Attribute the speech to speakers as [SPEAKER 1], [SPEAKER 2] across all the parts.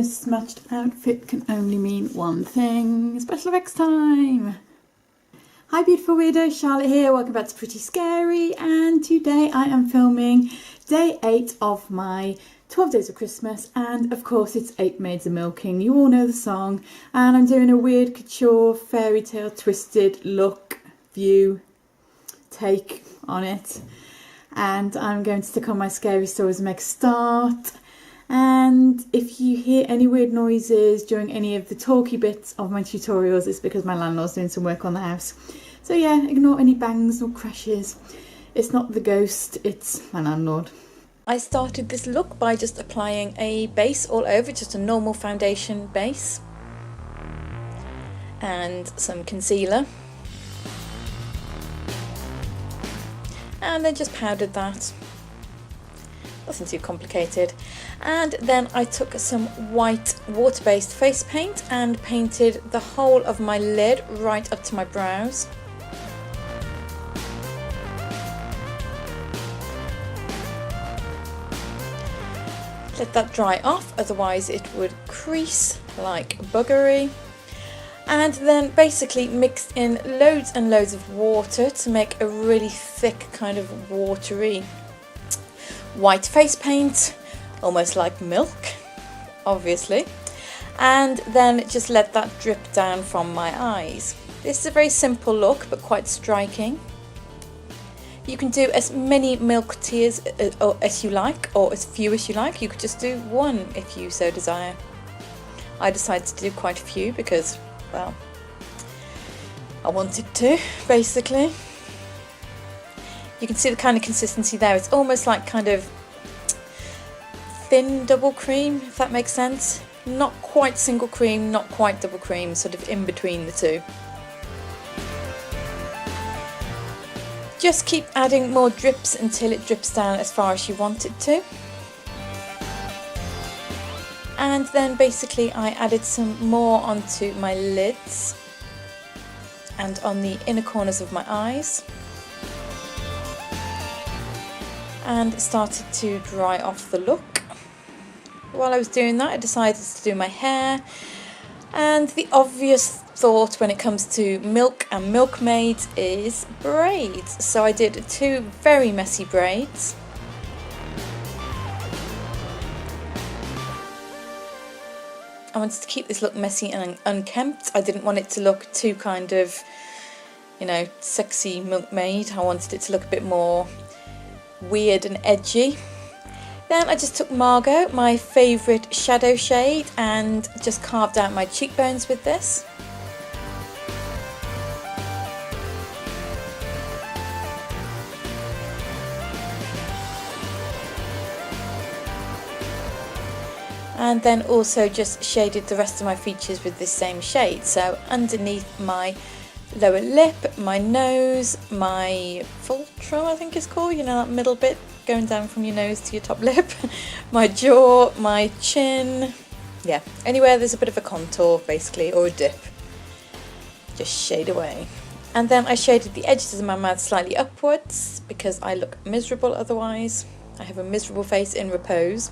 [SPEAKER 1] mismatched outfit can only mean one thing. Special effects time! Hi beautiful weirdos, Charlotte here, welcome back to Pretty Scary, and today I am filming day 8 of my 12 days of Christmas, and of course it's 8 Maids a Milking. You all know the song, and I'm doing a weird couture fairy tale twisted look, view, take on it, and I'm going to stick on my scary stories and make a start. And if you hear any weird noises during any of the talky bits of my tutorials, it's because my landlord's doing some work on the house. So yeah, ignore any bangs or crashes. It's not the ghost, it's my landlord. I started this look by just applying a base all over, just a normal foundation base, and some concealer, and then just powdered that. Nothing too complicated. And then I took some white water-based face paint and painted the whole of my lid right up to my brows. Let that dry off, otherwise it would crease like buggery. And then basically mixed in loads and loads of water to make a really thick kind of watery white face paint, almost like milk, obviously, and then just let that drip down from my eyes. This is a very simple look but quite striking. You can do as many milk tears as you like, or as few as you like. You could just do one if you so desire. I decided to do quite a few because, well, I wanted to, basically. You can see the kind of consistency there. It's almost like kind of thin double cream, if that makes sense. Not quite single cream, not quite double cream, sort of in between the two. Just keep adding more drips until it drips down as far as you want it to. And then basically I added some more onto my lids and on the inner corners of my eyes, and started to dry off the look. While I was doing that, I decided to do my hair, and the obvious thought when it comes to milk and milkmaids is braids. So I did 2 very messy braids. I wanted to keep this look messy and unkempt. I didn't want it to look too kind of, you know, sexy milkmaid. I wanted it to look a bit more weird and edgy. Then I just took Margot, my favourite shadow shade, and just carved out my cheekbones with this. And then also just shaded the rest of my features with this same shade. So underneath my lower lip, my nose, my fulcrum I think it's called, you know, that middle bit going down from your nose to your top lip, my jaw, my chin, yeah, anywhere there's a bit of a contour basically, or a dip, just shade away. And then I shaded the edges of my mouth slightly upwards because I look miserable otherwise. I have a miserable face in repose.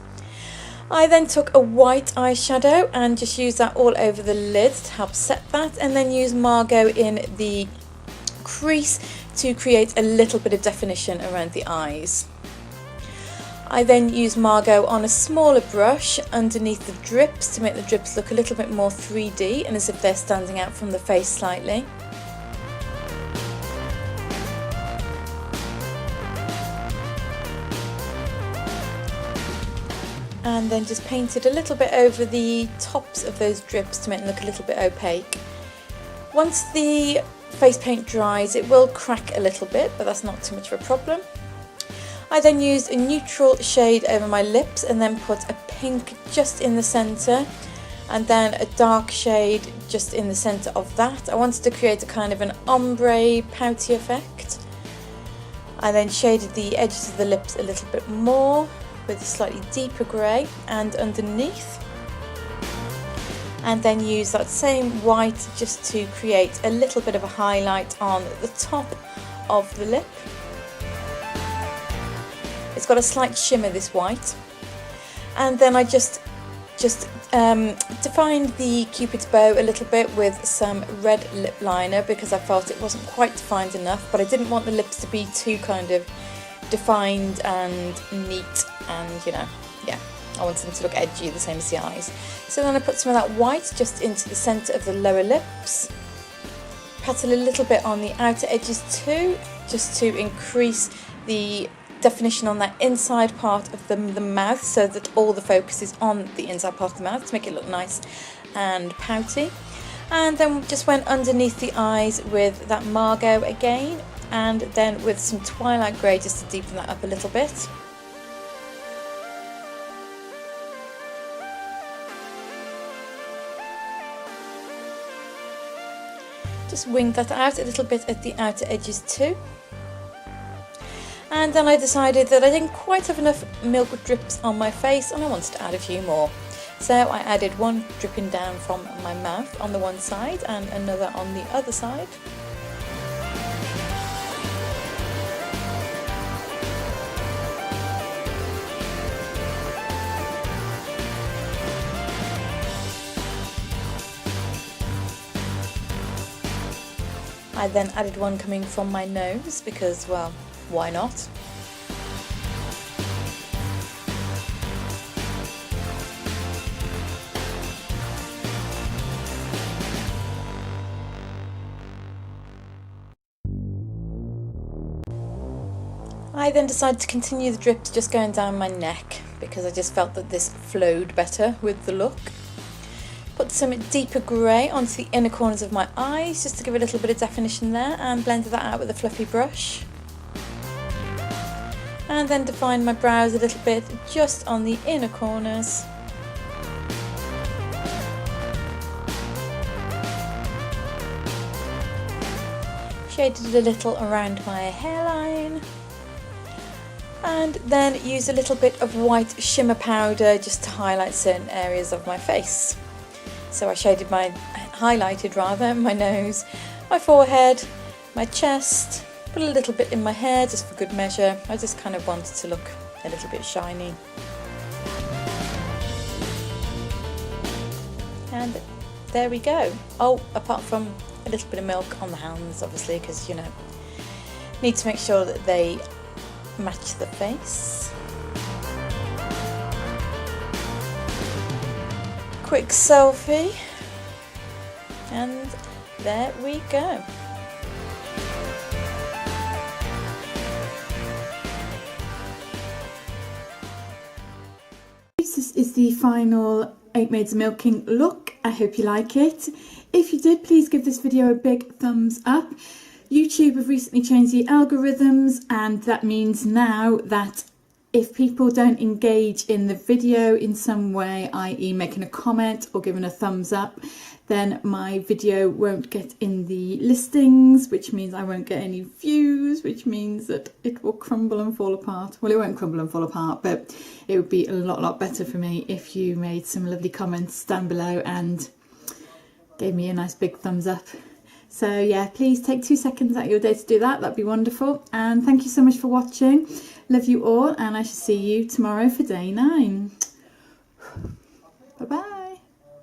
[SPEAKER 1] I then took a white eyeshadow and just used that all over the lid to help set that, and then used Margot in the crease to create a little bit of definition around the eyes. I then used Margot on a smaller brush underneath the drips to make the drips look a little bit more 3D and as if they're standing out from the face slightly. And then just painted a little bit over the tops of those drips to make them look a little bit opaque. Once the face paint dries, it will crack a little bit, but that's not too much of a problem. I then used a neutral shade over my lips and then put a pink just in the centre, and then a dark shade just in the centre of that. I wanted to create a kind of an ombre pouty effect. I then shaded the edges of the lips a little bit more with a slightly deeper grey and underneath, and then use that same white just to create a little bit of a highlight on the top of the lip. It's got a slight shimmer, this white, and then I just just defined the Cupid's bow a little bit with some red lip liner because I felt it wasn't quite defined enough, but I didn't want the lips to be too kind of defined and neat, and you know, yeah, I wanted them to look edgy the same as the eyes. So then I put some of that white just into the centre of the lower lips, patted a little bit on the outer edges too, just to increase the definition on that inside part of the mouth, so that all the focus is on the inside part of the mouth to make it look nice and pouty. And then just went underneath the eyes with that Margot again, and then with some Twilight Grey just to deepen that up a little bit. Just winged that out a little bit at the outer edges too. And then I decided that I didn't quite have enough milk drips on my face and I wanted to add a few more. So I added one dripping down from my mouth on the one side and another on the other side. I then added one coming from my nose because, well, why not? I then decided to continue the drips just going down my neck because I just felt that this flowed better with the look. Put some deeper grey onto the inner corners of my eyes just to give a little bit of definition there, and blended that out with a fluffy brush. And then defined my brows a little bit just on the inner corners. Shaded a little around my hairline. And then used a little bit of white shimmer powder just to highlight certain areas of my face. So I highlighted my nose, my forehead, my chest, put a little bit in my hair just for good measure. I just kind of wanted to look a little bit shiny. And there we go. Oh, apart from a little bit of milk on the hands, obviously, because, you know, need to make sure that they match the face. Quick selfie, and there we go. This is the final 8 Maids Milking look. I hope you like it. If you did, please give this video a big thumbs up. YouTube have recently changed the algorithms, and that means now that if people don't engage in the video in some way, i.e. making a comment or giving a thumbs up, then my video won't get in the listings, which means I won't get any views, which means that it will crumble and fall apart. Well, it won't crumble and fall apart, but it would be a lot better for me if you made some lovely comments down below and gave me a nice big thumbs up. So yeah, please take 2 seconds out of your day to do that. That'd be wonderful. And thank you so much for watching. Love you all, and I shall see you tomorrow for day 9. Bye bye.